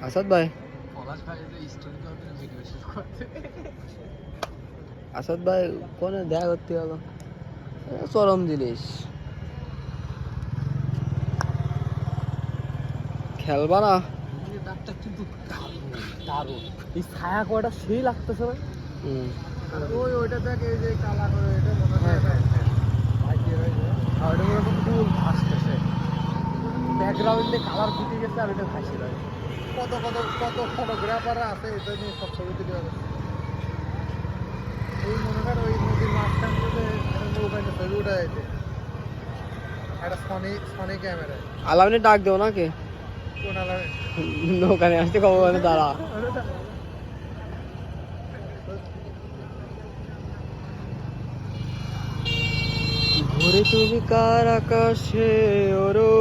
আসাদ ভাই, আসাদ ভাই কোনে দেখা করতে গেল, চরম জিনিস। খেলবা না কিন্তু দারুণ এই ছায়া কয়টা সেই লাগতেছে না। ওইটা দেখ এই যে কালা করে এটা মনে হয় ফুল ভাসতেছে, ব্যাকগ্রাউন্ডে কালার ফুটে গেছে আর এটা ভাসি রয়েছে। কত কত কত ফটোগ্রাফাররা আছে এটা নিয়ে সব ছবি তুলে গেছে। এই মনে কর ওই নদীর মাঝখান থেকে নৌকাটা ছবি উঠা যাইছে একটা সনি ক্যামেরায়। আলামিনে ডাক দেও নাকি? কোন আলামে? নৌকানে আসতে কবে দাঁড়া। ঘুরে তুমি কার আকাশে ওরো,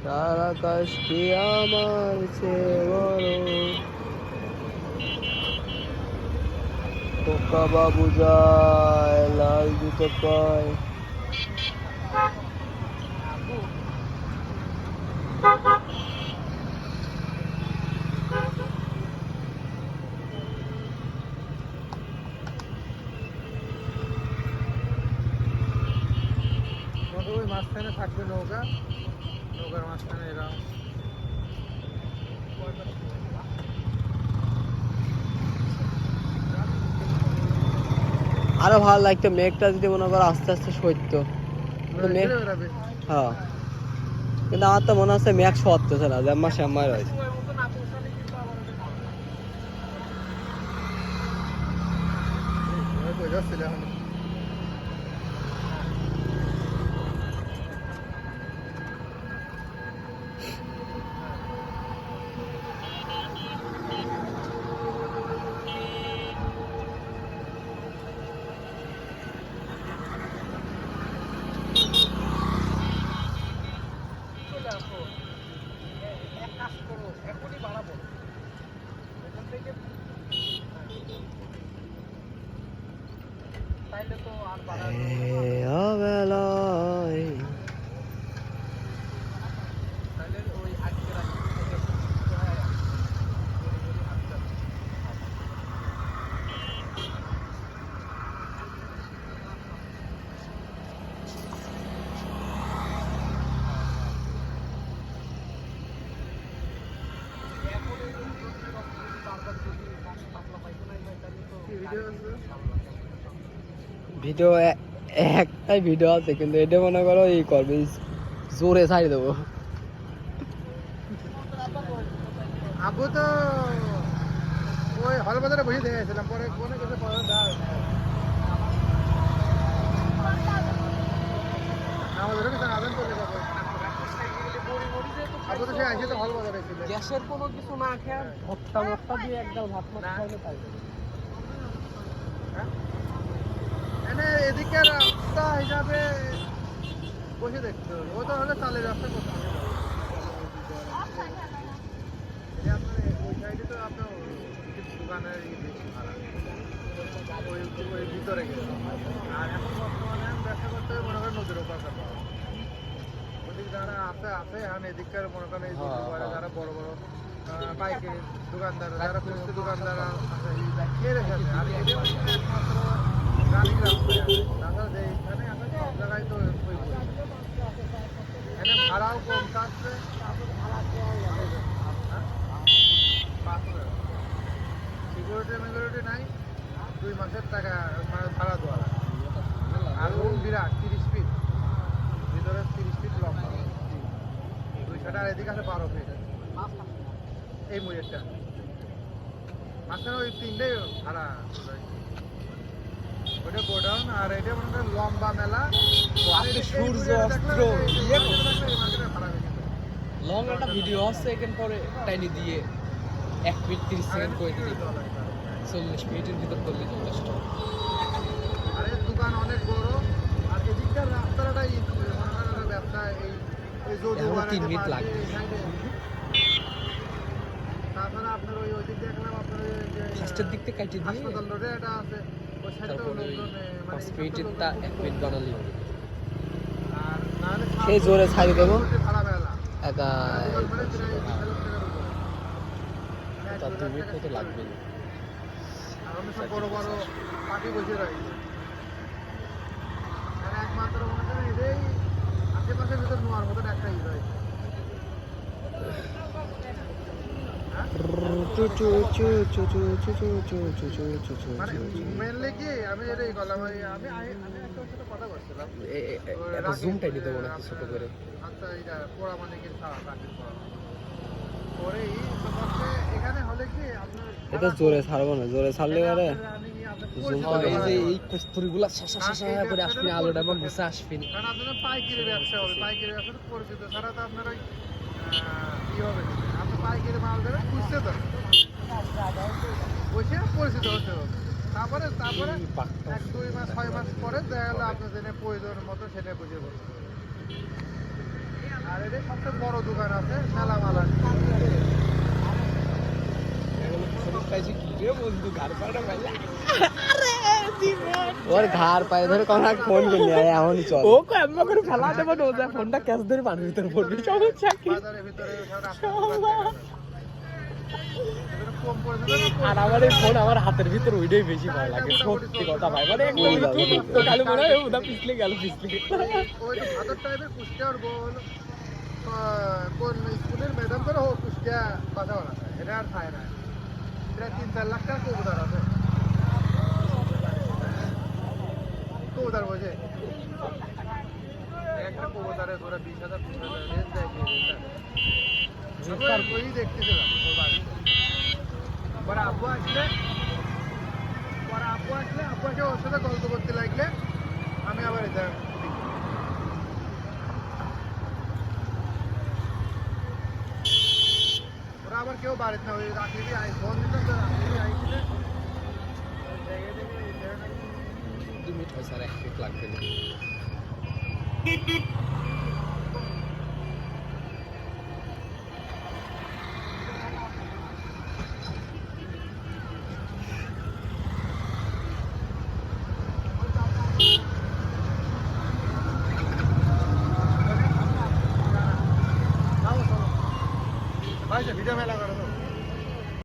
কার আকাশ কি আমার চেয়ে বড়, খোকা বাবু যায় লাল জুতো পায়। ওই মাঝখানে থাকবে নৌকা, নৌকার মাঝখানে এরা আরো ভালো লাগতো মেঘটা যদি মনে করো আস্তে আস্তে সইতো। হ্যাঁ, কিন্তু আমার তো মনে হচ্ছে মেঘ সরতেছে না, জ্যাম্মা শ্যাম্মাই রয়েছে। অবেলায় ভিডিও একটাই ভিডিও আছে, কিন্তু এটা মনে করো এই করবে জোরে ছাড়ি দেবো। আবু তো ওই হলবাজারে বসে দেখেছিলাম, পরে কোনে কিছু গ্যাসের কোনো কিছু না খেয়ে ভর্তা মর্তা দিয়ে একদম ভাত মাছ খাইলে পাই। এদিকে রাস্তা হিসাবে বসে দেখতে হবে, ও তো হলে চালের রাস্তা করতে হবে। ওই সাইডে তো আপনার দোকানের ওই ভিতরে গেছে, আর এখন বর্তমানে ব্যবসা করতে হবে মনে করেন নদীর ওপর করতে হবে। ওদিকে যারা আছে এখন এদিককার মনে করেন এই যারা বড় বড় পাইকারি দোকানদার, যারা খুচরো দোকানদার খেয়ে রেখেছে, আর একমাত্র রানিং রাস্তায় আছে। তাছাড়া যে এখানে আছে সব জায়গায় তো ওই এখানে ভাড়াও কম থাকছে, সিকিউরিটি মিকিউরিটি নাই, 2 মাসের টাকা মানে ভাড়া দেওয়া লাগে। আর রুম বিরাট 30 ফিট, ভিতরে 30 ফিট লম্বা, 2 সাইডে, আর এদিকে আছে 12 ফিট এই মুড়েরটা। মাঝখানে ওই 3টে ভাড়া, ওটা গোডাউন, আর এটা মনে করেন লম্বা মেলা। সূর্য অস্ত্র লং একটা ভিডিও আছে, এখান পরে টাইনি দিয়ে 1 মিনিট 30 সেকেন্ড করে দিই, 40 মিনিটের ভিতর করলে যথেষ্ট। আরে দোকান অনেক বড়, আর এদিককার রাস্তাটাই ব্যবসা এই 3 মিনিট লাগবে। নিচের দিক থেকে কাটিয়ে দিয়ে হাসপাতাল রোডে এটা আছে ওই সাইডে তারপরে ওই লোকজন 5 মিনিটেরটা 1 মিনিট বানালেই হবে। আর নাহলে সেই জোরে ছাড়ি দেবো ভাড়া বেলা একা দোকান মানে প্রায় 2,000 টাকার উপরে তার 2 মিনিট মতো লাগবে না। আর অনেক সব বড় বড় পার্টি বসে রয়েছে আর একমাত্র মনে করেন এটাই আশেপাশের ভিতর নোয়ার মতন একটা ই রয়েছে মানে মেনলি কি আমি এটাই করলাম আমি একটা সাথে কথা বলছিলাম একটা জুম টাইনি দেবো নাকি ছোট করে? আচ্ছা এটা পোড়া মানে কি খাওয়া কাটির পোড়া পরে এই সমস্ত এখানে হলে কি আপনার এটা জোরে ছাড়বো না, জোরে ছাড়লে পারে এই যে এই কস্তুরিগুলা শাসা শাসা করে আসবেন, আলোটা এবং গুছা আসবেন। কারণ আপনাদের পাইকারি ব্যবসা হবে, পাইকারি ব্যবসা তো পরিচিত ছাড়া তো আপনার ওই ই হবে না। আপনি পাইকারি মাল দেবেন বুঝতে তো বুঝে পরিচিত হতে হবে, তারপরে 1-2 মাস 6 মাস পরে দেখা গেলো আপনার যেটা প্রয়োজনের মতো সেটা বুঝে বলতে হবে। আর এটা সবচেয়ে বড় দোকান আছে মেলা মালা ওর ঘাড় পায়ে ধরে কোন ফোন করলি এমনই চল ও কো এমন করে ফেলা দেব না, ওটা ফোনটা ক্যাচ ধরে পানির ভিতরে পড়বে, সমস্যা কি? বাজারের ভিতরে কম করে দেবে আর আমার এই ফোন আমার হাতের ভিতরে ওইটাই বেশি ভয় লাগে, সত্যি কথা ভাই। মানে তো কালে মনে হয় ওটা পিছলে গেল পিছলে। ওই ভাদর টাইপের কুষ্টিয়ার গোল কোন স্কুলের ম্যাডাম করে হোক কুষ্টিয়া বাসা বানা এটা আর খায় না, এটা 3-4 লাখ টাকা কবুতর আছে, কবুতর বোঝে একটা কবুতরে ধরে 20,000 30,000 রেঞ্জ দেয় ওই দেখতেছিলাম ওর বাড়িতে। পরে আব্বু আসলে আব্বু এসে ওর সাথে গল্প করতে লাগলে আমি আবার এটা ওরা আবার কেউ বাড়িতে না, ওই রাখলি ফোন দিতাম তো রাখলি আইছিলে 2 মিনিট হয় স্যার, 1 মিনিট লাগবে না।